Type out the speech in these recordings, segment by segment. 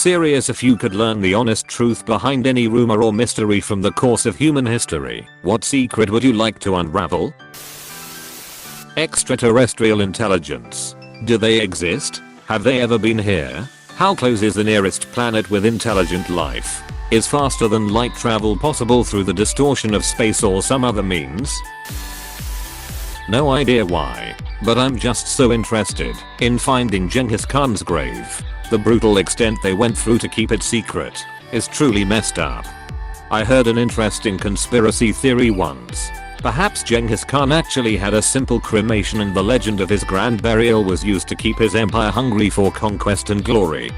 Serious if you could learn the honest truth behind any rumor or mystery from the course of human history, what secret would you like to unravel? Extraterrestrial intelligence. Do they exist? Have they ever been here? How close is the nearest planet with intelligent life? Is faster than light travel possible through the distortion of space or some other means? No idea why, but I'm just so interested in finding Genghis Khan's grave. The brutal extent they went through to keep it secret is truly messed up. I heard an interesting conspiracy theory once. Perhaps Genghis Khan actually had a simple cremation and the legend of his grand burial was used to keep his empire hungry for conquest and glory.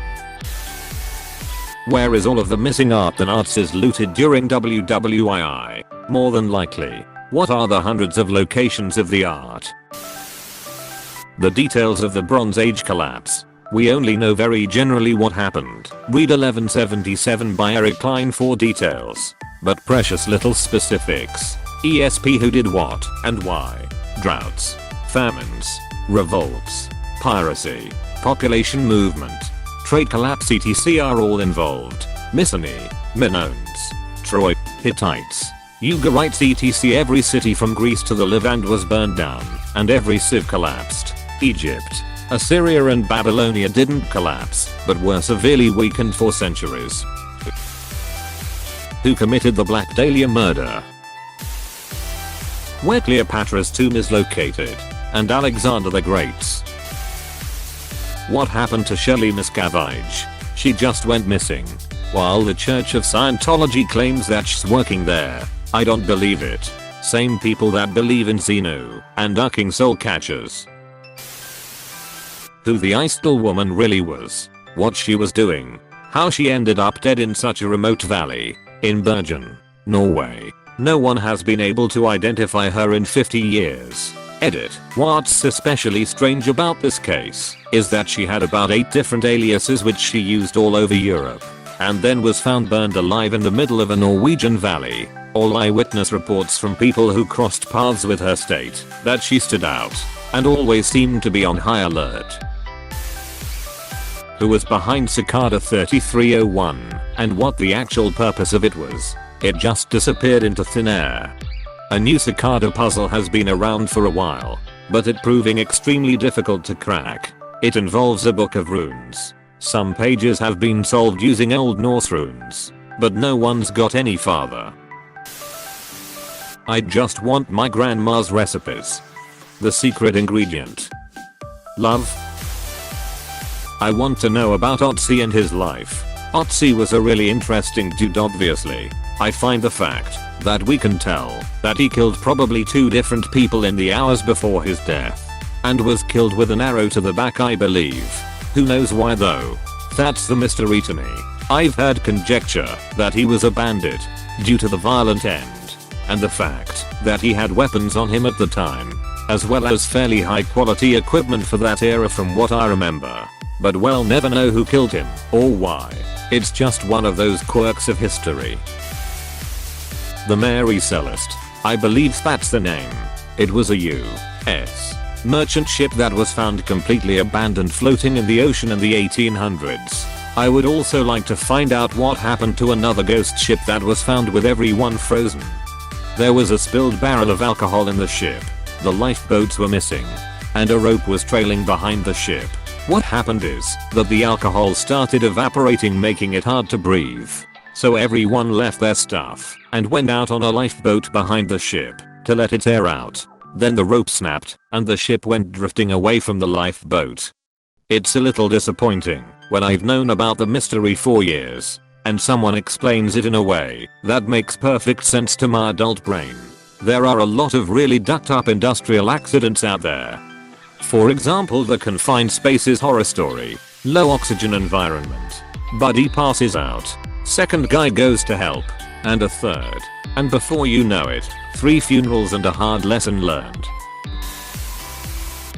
Where is all of the missing art the Nazis looted during WWII? More than likely. What are the hundreds of locations of the art? The details of the Bronze Age collapse. We only know very generally what happened. Read 1177 by Eric Klein for details. But precious little specifics. ESP who did what and why. Droughts. Famines. Revolts. Piracy. Population movement. Trade collapse etc are all involved. Mycenae. Minoans. Troy. Hittites. Ugarites etc every city from Greece to the Levant was burned down and every civ collapsed. Egypt. Assyria and Babylonia didn't collapse, but were severely weakened for centuries. Who committed the Black Dahlia murder? Where Cleopatra's tomb is located, and Alexander the Great's. What happened to Shelley Miscavige? She just went missing. While the Church of Scientology claims that she's working there, I don't believe it. Same people that believe in Xenu and ducking soul catchers. Who the Istal woman really was, what she was doing, how she ended up dead in such a remote valley, in Bergen, Norway. No one has been able to identify her in 50 years. Edit. What's especially strange about this case is that she had about 8 different aliases which she used all over Europe, and then was found burned alive in the middle of a Norwegian valley. All eyewitness reports from people who crossed paths with her state that she stood out and always seemed to be on high alert. Who was behind Cicada 3301 and what the actual purpose of it was? It just disappeared into thin air. A new Cicada puzzle has been around for a while, but it proving extremely difficult to crack. It involves a book of runes. Some pages have been solved using Old Norse runes, but no one's got any farther. I just want my grandma's recipes. The secret ingredient. Love. I want to know about Otzi and his life. Otzi was a really interesting dude obviously. I find the fact that we can tell that he killed probably 2 different people in the hours before his death. And was killed with an arrow to the back I believe. Who knows why though? That's the mystery to me. I've heard conjecture that he was a bandit due to the violent end and the fact that he had weapons on him at the time, as well as fairly high quality equipment for that era from what I remember. But we'll never know who killed him or why. It's just one of those quirks of history. The Mary Celeste. I believe that's the name. It was a U.S. merchant ship that was found completely abandoned floating in the ocean in the 1800s. I would also like to find out what happened to another ghost ship that was found with everyone frozen. There was a spilled barrel of alcohol in the ship. The lifeboats were missing. And a rope was trailing behind the ship. What happened is that the alcohol started evaporating, making it hard to breathe. So everyone left their stuff and went out on a lifeboat behind the ship to let it air out. Then the rope snapped and the ship went drifting away from the lifeboat. It's a little disappointing when I've known about the mystery for years and someone explains it in a way that makes perfect sense to my adult brain. There are a lot of really ducked up industrial accidents out there. For example, the confined spaces horror story. Low oxygen environment. Buddy passes out. Second guy goes to help. And a third. And before you know it, 3 funerals and a hard lesson learned.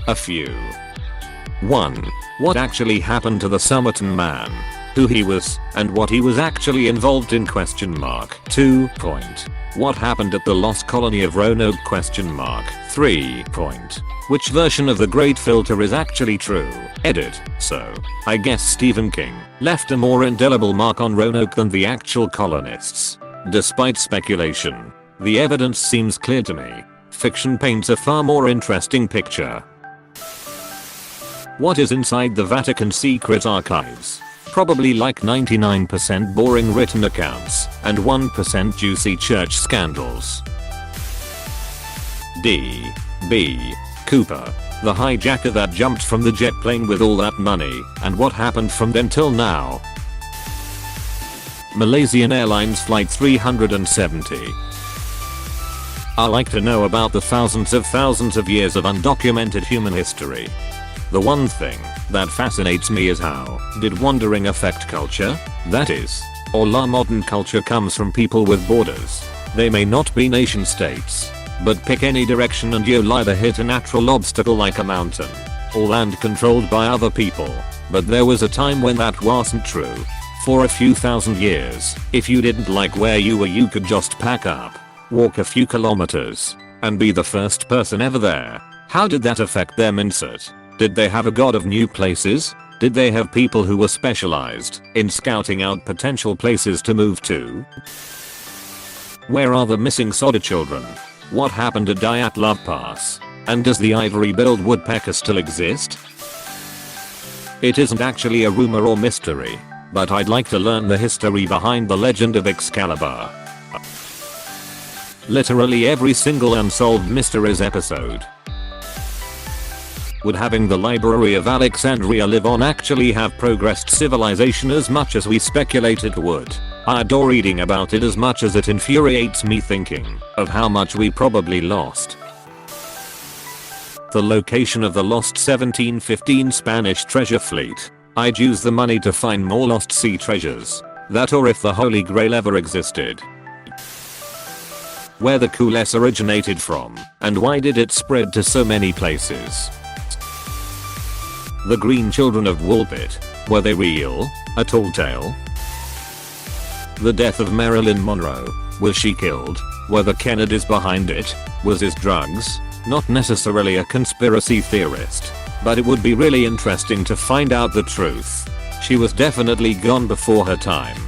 A few. 1. What actually happened to the Somerton man? who he was, and what he was actually involved in ? 2. What happened at the lost colony of Roanoke ? 3. Which version of the Great Filter is actually true? Edit. So, I guess Stephen King left a more indelible mark on Roanoke than the actual colonists. Despite speculation, the evidence seems clear to me. Fiction paints a far more interesting picture. What is inside the Vatican secret archives? Probably like 99% boring written accounts and 1% juicy church scandals. D. B. Cooper, the hijacker that jumped from the jet plane with all that money, and what happened from then till now. Malaysian Airlines Flight 370. I like to know about the thousands of years of undocumented human history. The one thing that fascinates me is how did wandering affect culture? That is, all our modern culture comes from people with borders. They may not be nation states, but pick any direction and you'll either hit a natural obstacle like a mountain, or land controlled by other people. But there was a time when that wasn't true. For a few thousand years, if you didn't like where you were, you could just pack up, walk a few kilometers, and be the first person ever there. How did that affect their mindset? Did they have a god of new places? Did they have people who were specialized in scouting out potential places to move to? Where are the missing Sodder children? What happened to Dyatlov Pass? And does the ivory-billed woodpecker still exist? It isn't actually a rumor or mystery, but I'd like to learn the history behind the legend of Excalibur. Literally every single Unsolved Mysteries episode. Would having the Library of Alexandria live on actually have progressed civilization as much as we speculate it would? I adore reading about it as much as it infuriates me thinking of how much we probably lost. The location of the lost 1715 Spanish treasure fleet. I'd use the money to find more lost sea treasures. That or if the Holy Grail ever existed. Where the coolest originated from, and why did it spread to so many places? The Green Children of Woolpit. Were they real? A tall tale? The death of Marilyn Monroe. Was she killed? Were the Kennedys behind it? Was it drugs? Not necessarily a conspiracy theorist, but it would be really interesting to find out the truth. She was definitely gone before her time.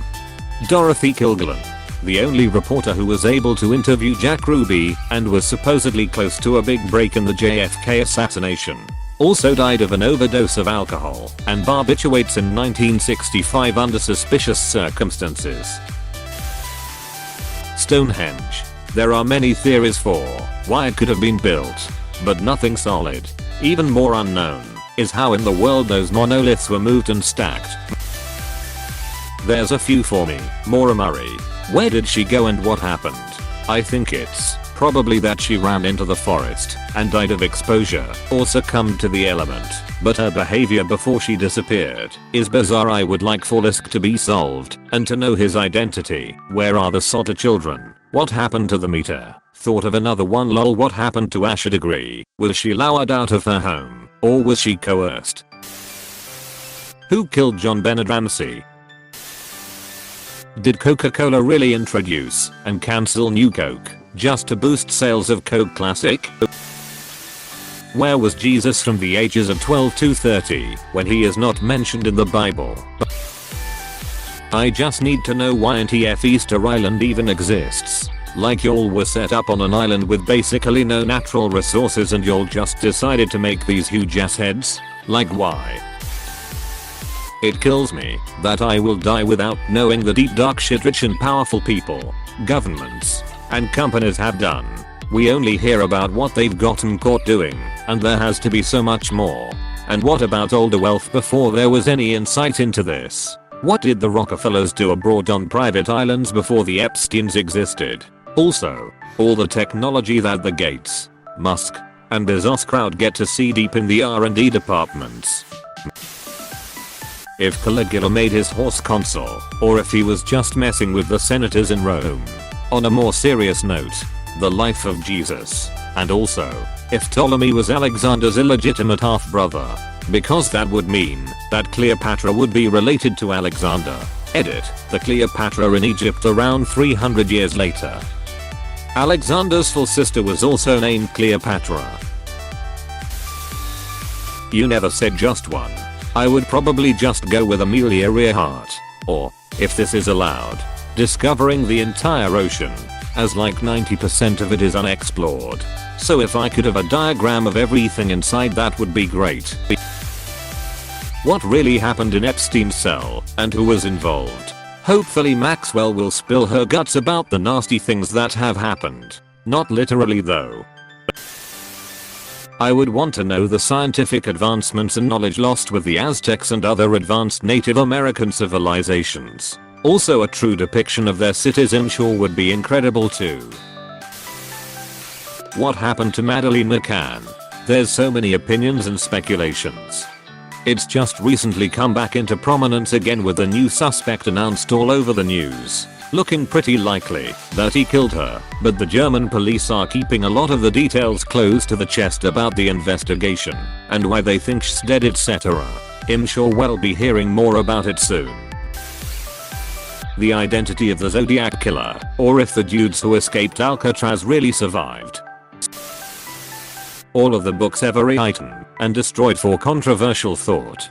Dorothy Kilgallen, the only reporter who was able to interview Jack Ruby and was supposedly close to a big break in the JFK assassination, also died of an overdose of alcohol and barbiturates in 1965 under suspicious circumstances. Stonehenge. There are many theories for why it could have been built, but nothing solid. Even more unknown is how in the world those monoliths were moved and stacked. There's a few for me. Maura Murray. Where did she go and what happened? I think it's probably that she ran into the forest and died of exposure or succumbed to the element, but her behavior before she disappeared is bizarre. I would like Forlisk to be solved and to know his identity. Where are the Sodder children? What happened to the meter? Thought of another one. Lol. What happened to Asha Degree? Was she lowered out of her home or was she coerced? Who killed John Bennett Ramsey? Did Coca-Cola really introduce and cancel New Coke just to boost sales of Coke Classic? Where was Jesus from the ages of 12 to 30 when he is not mentioned in the Bible? I just need to know why NTF Easter Island even exists. Like y'all were set up on an island with basically no natural resources and y'all just decided to make these huge ass heads? Like why? It kills me that I will die without knowing the deep dark shit rich and powerful people, governments, and companies have done. We only hear about what they've gotten caught doing, and there has to be so much more. And what about older wealth before there was any insight into this? What did the Rockefellers do abroad on private islands before the Epsteins existed? Also, all the technology that the Gates, Musk, and Bezos crowd get to see deep in the R&D departments. If Caligula made his horse consul, or if he was just messing with the senators in Rome. On a more serious note, the life of Jesus, and also, if Ptolemy was Alexander's illegitimate half-brother. because that would mean that Cleopatra would be related to Alexander. Edit, the Cleopatra in Egypt around 300 years later. Alexander's full sister was also named Cleopatra. You never said just one. I would probably just go with Amelia Earhart. Or, if this is allowed, discovering the entire ocean, as like 90% of it is unexplored. So if I could have a diagram of everything inside, that would be great. What really happened in Epstein's cell and who was involved? Hopefully Maxwell will spill her guts about the nasty things that have happened. Not literally though. I would want to know the scientific advancements and knowledge lost with the Aztecs and other advanced Native American civilizations. Also, a true depiction of their cities I'm sure would be incredible too. What happened to Madeleine McCann? There's so many opinions and speculations. It's just recently come back into prominence again with a new suspect announced all over the news. Looking pretty likely that he killed her, but the German police are keeping a lot of the details close to the chest about the investigation and why they think she's dead, etc. I'm sure we'll be hearing more about it soon. The identity of the Zodiac killer, or if the dudes who escaped Alcatraz really survived. All of the books ever rewritten and destroyed for controversial thought.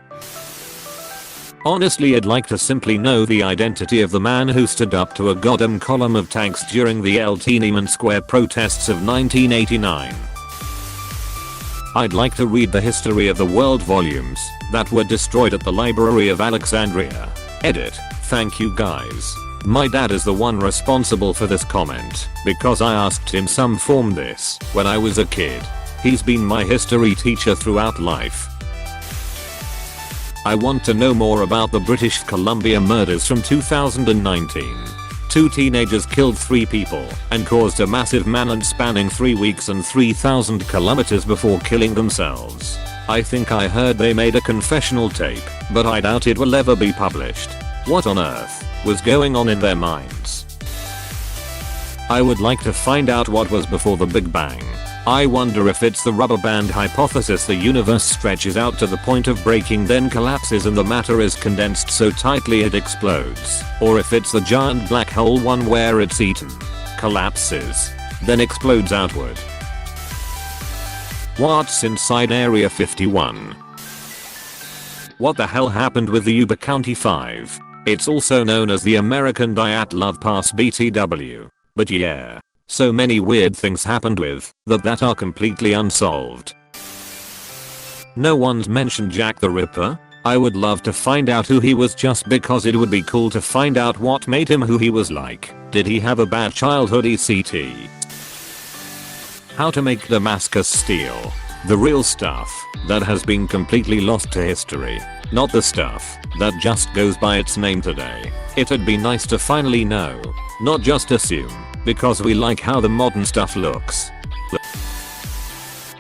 Honestly, I'd like to simply know the identity of the man who stood up to a goddamn column of tanks during the Tiananmen Square protests of 1989. I'd like to read the history of the world volumes that were destroyed at the Library of Alexandria. Edit, thank you guys. My dad is the one responsible for this comment because I asked him some form this when I was a kid. He's been my history teacher throughout life. I want to know more about the British Columbia murders from 2019. 2 teenagers killed 3 people and caused a massive manhunt spanning 3 weeks and 3,000 kilometers before killing themselves. I think I heard they made a confessional tape, but I doubt it will ever be published. What on earth was going on in their minds? I would like to find out what was before the Big Bang. I wonder if it's the rubber band hypothesis, the universe stretches out to the point of breaking then collapses and the matter is condensed so tightly it explodes. Or if it's the giant black hole one where it's eaten, collapses, then explodes outward. What's inside Area 51? What the hell happened with the Yuba County 5? It's also known as the American Dyatlov Pass BTW. But yeah. So many weird things happened with that are completely unsolved. No one's mentioned Jack the Ripper. I would love to find out who he was just because it would be cool to find out what made him who he was like. Did he have a bad childhood etc? How to make Damascus steel. The real stuff that has been completely lost to history. Not the stuff that just goes by its name today. It'd be nice to finally know, not just assume. Because we like how the modern stuff looks.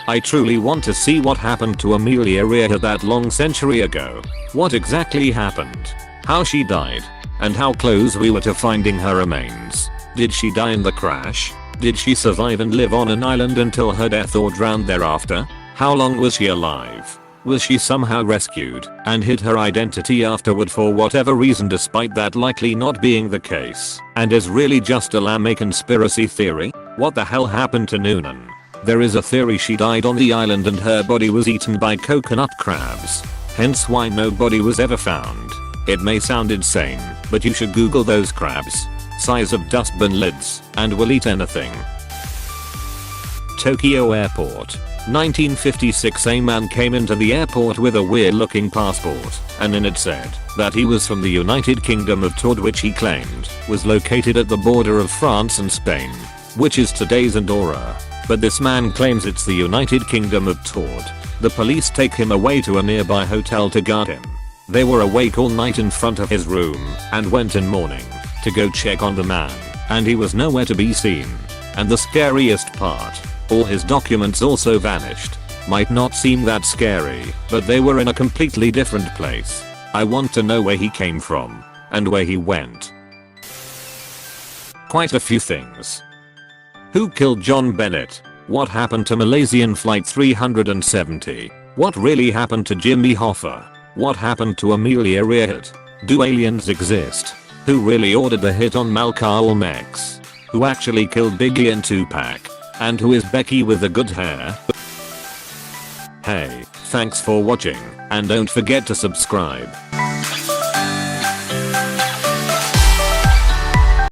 I truly want to see what happened to Amelia Earhart that long century ago. What exactly happened? How she died? And how close we were to finding her remains. Did she die in the crash? Did she survive and live on an island until her death or drowned thereafter? How long was she alive? Was she somehow rescued and hid her identity afterward for whatever reason, despite that likely not being the case, and is really just a lame conspiracy theory? What the hell happened to Noonan? There is a theory she died on the island and her body was eaten by coconut crabs, hence why no body was ever found. It may sound insane, but you should Google those crabs. Size of dustbin lids, and will eat anything. Tokyo Airport. 1956, a man came into the airport with a weird looking passport, and in it said that he was from the United Kingdom of Tord, which he claimed was located at the border of France and Spain, which is today's Andorra. But this man claims it's the United Kingdom of Tord. The police take him away to a nearby hotel to guard him. They were awake all night in front of his room and went in morning to go check on the man, and he was nowhere to be seen. And the scariest part, all his documents also vanished. Might not seem that scary, but they were in a completely different place. I want to know where he came from and where he went. Quite a few things. Who killed John Bennett? What happened to Malaysian Flight 370? What really happened to Jimmy Hoffa? What happened to Amelia Earhart? Do aliens exist? Who really ordered the hit on Malcolm X? Who actually killed Biggie and Tupac? And who is Becky with the good hair? Hey, thanks for watching, and don't forget to subscribe.